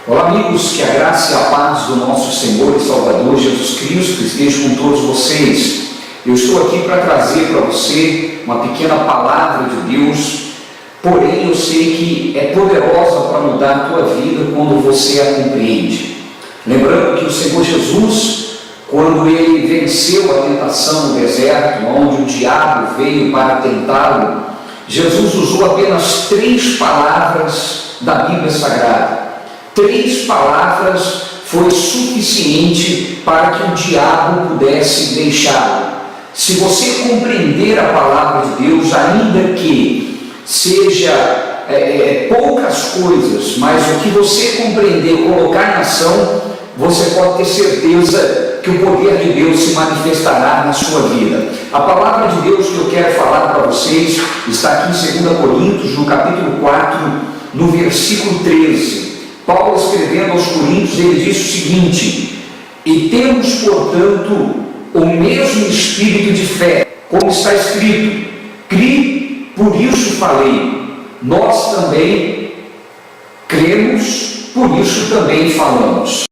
Olá amigos, que a graça e a paz do nosso Senhor e Salvador Jesus Cristo esteja com todos vocês. Eu estou aqui para trazer para você uma pequena palavra de Deus, porém eu sei que é poderosa para mudar a tua vida quando você a compreende. Lembrando que o Senhor Jesus, quando ele venceu a tentação no deserto, onde o diabo veio para tentá-lo, Jesus usou apenas 3 palavras da Bíblia Sagrada. 3 palavras foi suficiente para que o diabo pudesse deixá-lo. Se você compreender a palavra de Deus, ainda que seja poucas coisas, mas o que você compreender, colocar em ação, você pode ter certeza que o poder de Deus se manifestará na sua vida. A palavra de Deus que eu quero falar para vocês está aqui em 2 Coríntios, no capítulo 4, no versículo 13. Paulo, escrevendo aos Coríntios, ele diz o seguinte: e temos, portanto, o mesmo espírito de fé, como está escrito, criei, por isso falei. Nós também cremos, por isso também falamos.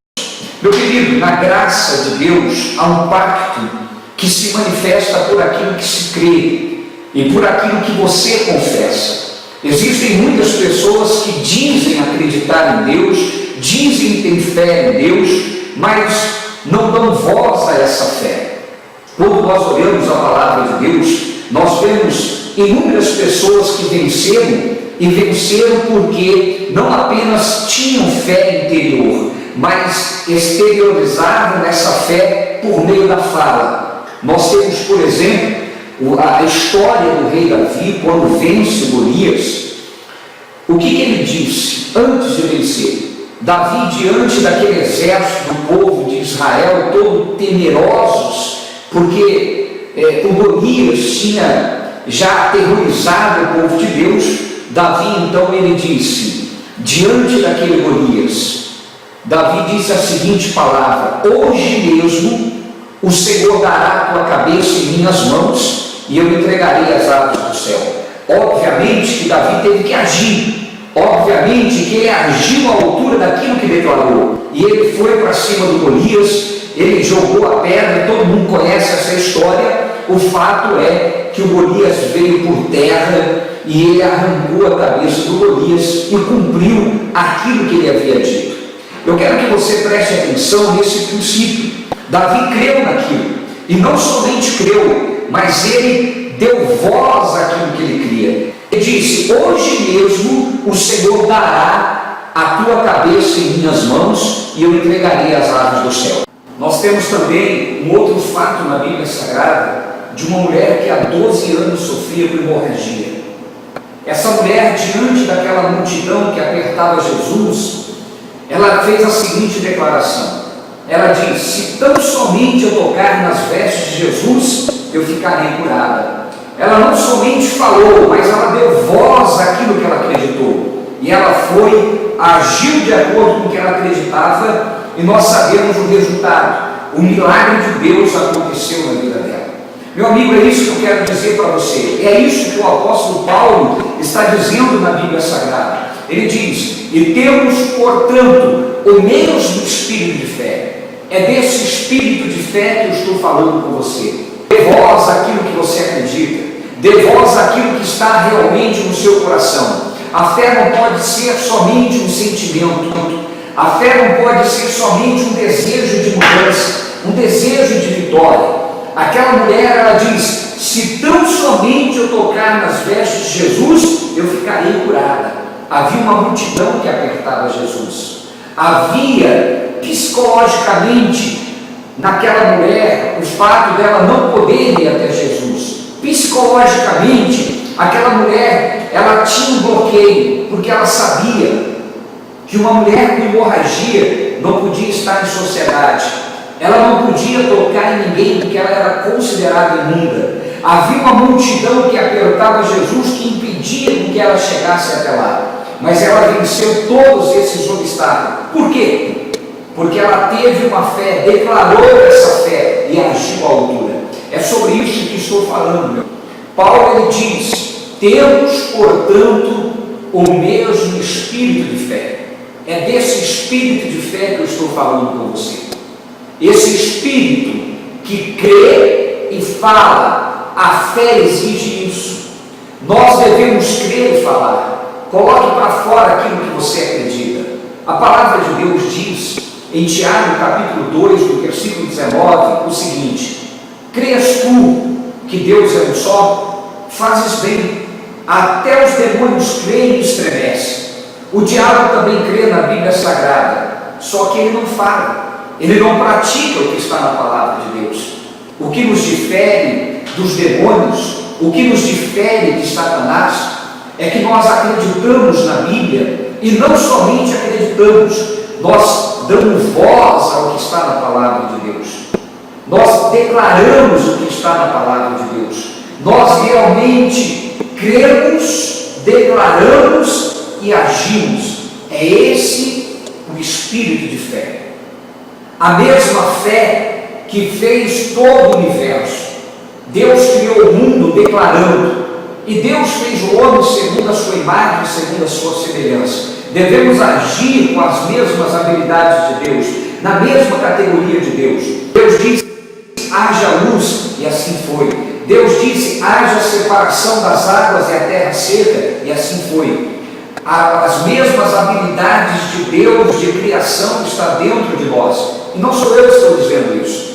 Meu querido, na graça de Deus há um pacto que se manifesta por aquilo que se crê e por aquilo que você confessa. Existem muitas pessoas que dizem acreditar em Deus, dizem ter fé em Deus, mas não dão voz a essa fé. Quando nós olhamos a palavra de Deus, nós vemos inúmeras pessoas que venceram, e venceram porque não apenas tinham fé interior, mas exteriorizavam essa fé por meio da fala. Nós temos, por exemplo, a história do rei Davi, quando vence Golias. O que ele disse antes de vencer? Davi, diante daquele exército do povo de Israel, todos temerosos, porque o Golias tinha já aterrorizado o povo de Deus. Davi, então, ele disse, diante daquele Golias, Davi disse a seguinte palavra: hoje mesmo o Senhor dará a tua cabeça em minhas mãos, e eu entregarei as aves do céu. Obviamente que Davi teve que agir, obviamente que ele agiu à altura daquilo que declarou, e ele foi para cima do Golias, ele jogou a pedra, todo mundo conhece essa história. O fato é que o Golias veio por terra e ele arrancou a cabeça do Golias e cumpriu aquilo que ele havia dito. Eu quero que você preste atenção nesse princípio. Davi creu naquilo, e não somente creu, mas ele deu voz àquilo que ele cria. Ele disse: hoje mesmo o Senhor dará a tua cabeça em minhas mãos, e eu entregarei as aves do céu. Nós temos também um outro fato na Bíblia Sagrada, de uma mulher que há 12 anos sofria com hemorragia. Essa mulher, diante daquela multidão que apertava Jesus, ela fez a seguinte declaração. Ela diz: se tão somente eu tocar nas vestes de Jesus, eu ficarei curada. Ela não somente falou, mas ela deu voz àquilo que ela acreditou. E ela foi, agiu de acordo com o que ela acreditava, e nós sabemos o resultado. O milagre de Deus aconteceu na vida dela. Meu amigo, é isso que eu quero dizer para você. É isso que o apóstolo Paulo está dizendo na Bíblia Sagrada. Ele diz: e temos, portanto, o mesmo espírito de fé. É desse espírito de fé que eu estou falando com você. Dê voz àquilo que você acredita. Dê voz àquilo que está realmente no seu coração. A fé não pode ser somente um sentimento. A fé não pode ser somente um desejo de mudança, um desejo de vitória. Aquela mulher, ela diz: se tão somente eu tocar nas vestes de Jesus, eu ficarei curada. Havia uma multidão que apertava Jesus. Havia psicologicamente naquela mulher o fato dela não poder ir até Jesus. Psicologicamente, aquela mulher, ela tinha um bloqueio, porque ela sabia que uma mulher com hemorragia não podia estar em sociedade. Ela não podia tocar em ninguém porque ela era considerada imunda. Havia uma multidão que apertava Jesus, que impedia que ela chegasse até lá. Mas ela venceu todos esses obstáculos. Por quê? Porque ela teve uma fé, declarou essa fé e agiu à altura. É sobre isso que estou falando, meu. Paulo, ele diz: temos, portanto, o mesmo espírito de fé. É desse espírito de fé que eu estou falando com você. Esse espírito que crê e fala. A fé exige isso. Nós devemos crer e falar. Coloque para fora aquilo que você acredita. A palavra de Deus diz em Tiago capítulo 2, no versículo 19, o seguinte: crês tu que Deus é um só? Fazes bem. Até os demônios creem e estremecem. O diabo também crê na Bíblia Sagrada, só que ele não fala, ele não pratica o que está na palavra de Deus. O que nos difere dos demônios, o que nos difere de Satanás, é que nós acreditamos na Bíblia, e não somente acreditamos, nós damos voz ao que está na palavra de Deus. Nós declaramos o que está na palavra de Deus. Nós realmente cremos, declaramos e agimos. É esse o espírito de fé. A mesma fé que fez todo o universo. Deus criou o mundo declarando, e Deus fez o homem segundo a sua imagem, segundo a sua semelhança. Devemos agir com as mesmas habilidades de Deus, na mesma categoria de Deus. Deus disse: haja luz, e assim foi. Deus disse: haja separação das águas e a terra seca, e assim foi. As mesmas habilidades de Deus de criação está dentro de nós. E não sou eu que estou dizendo isso.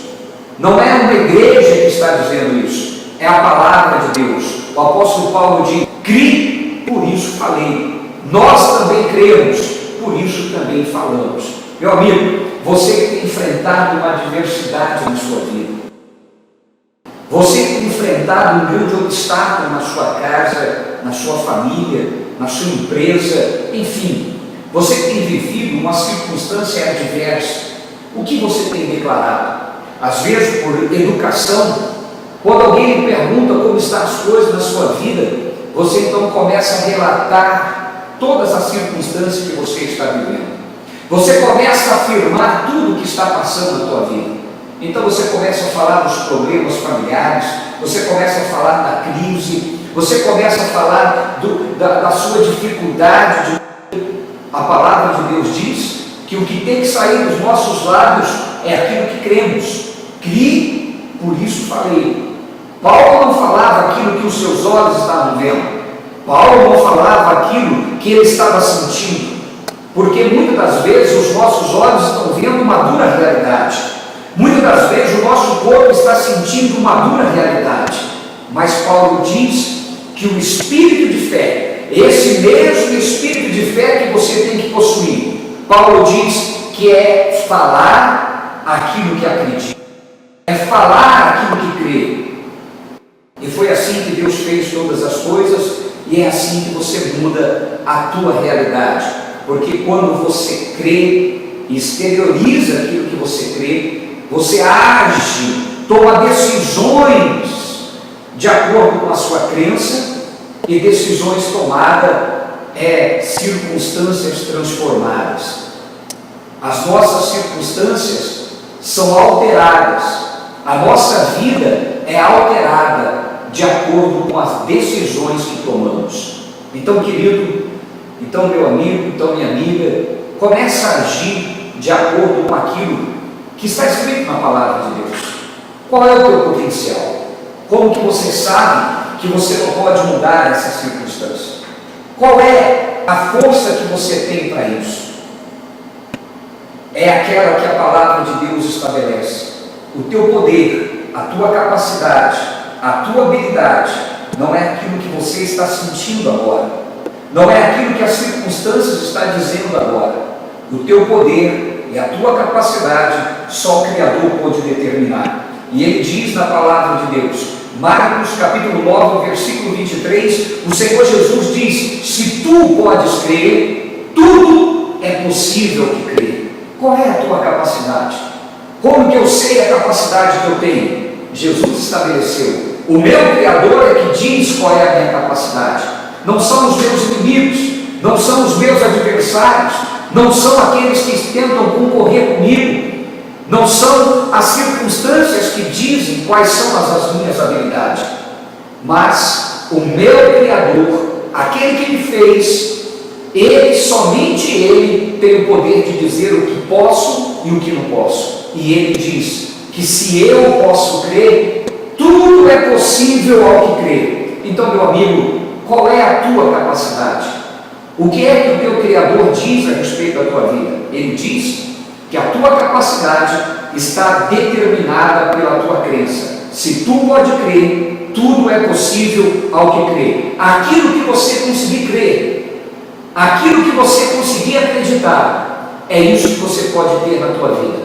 Não é uma igreja que está dizendo isso. É a palavra de Deus. O apóstolo Paulo diz: crie, por isso falei. Nós também cremos, por isso também falamos. Meu amigo, você que tem enfrentado uma adversidade na sua vida, você que tem enfrentado um grande obstáculo na sua casa, na sua família, na sua empresa, enfim, você que tem vivido uma circunstância adversa, o que você tem declarado? Às vezes, por educação, quando alguém lhe pergunta como estão as coisas na sua vida, você então começa a relatar todas as circunstâncias que você está vivendo. Você começa a afirmar tudo o que está passando na tua vida. Então você começa a falar dos problemas familiares, você começa a falar da crise, você começa a falar da sua dificuldade. A palavra de Deus diz que o que tem que sair dos nossos lábios é aquilo que cremos. Crie, por isso falei. Paulo não falava aquilo que os seus olhos estavam vendo. Paulo não falava aquilo que ele estava sentindo. Porque muitas das vezes os nossos olhos estão vendo uma dura realidade. Muitas das vezes o nosso corpo está sentindo uma dura realidade. Mas Paulo diz que o espírito de fé, esse mesmo espírito de fé que você tem que possuir, Paulo diz que é falar aquilo que acredita, é falar aquilo que crê. E foi assim que Deus fez todas as coisas, e é assim que você muda a tua realidade. Porque quando você crê e exterioriza aquilo que você crê, você age, toma decisões de acordo com a sua crença, e decisões tomadas circunstâncias transformadas. As nossas circunstâncias são alteradas, a nossa vida é alterada de acordo com as decisões que tomamos. Então, querido, então meu amigo, então minha amiga, começa a agir de acordo com aquilo que está escrito na palavra de Deus. Qual é o teu potencial? Como que você sabe que você não pode mudar essa circunstância? Qual é a força que você tem para isso? É aquela que a palavra de Deus estabelece. O teu poder, a tua capacidade, a tua habilidade, não é aquilo que você está sentindo agora, não é aquilo que as circunstâncias estão dizendo agora. O teu poder e a tua capacidade, só o Criador pode determinar. E ele diz na palavra de Deus, Marcos capítulo 9, versículo 23, o Senhor Jesus diz: se tu podes crer, tudo é possível que crer. Qual é a tua capacidade? Como que eu sei a capacidade que eu tenho? Jesus estabeleceu. O meu Criador é que diz qual é a minha capacidade. Não são os meus inimigos, não são os meus adversários, não são aqueles que tentam concorrer comigo, não são as circunstâncias que dizem quais são as minhas habilidades, mas o meu Criador, aquele que me fez, Ele, somente Ele, tem o poder de dizer o que posso e o que não posso. E Ele diz que se eu posso crer, tudo é possível ao que crê. Então, meu amigo, qual é a tua capacidade? O que é que o teu Criador diz a respeito da tua vida? Ele diz que a tua capacidade está determinada pela tua crença. Se tu pode crer, tudo é possível ao que crê. Aquilo que você conseguir crer, aquilo que você conseguir acreditar, é isso que você pode ter na tua vida.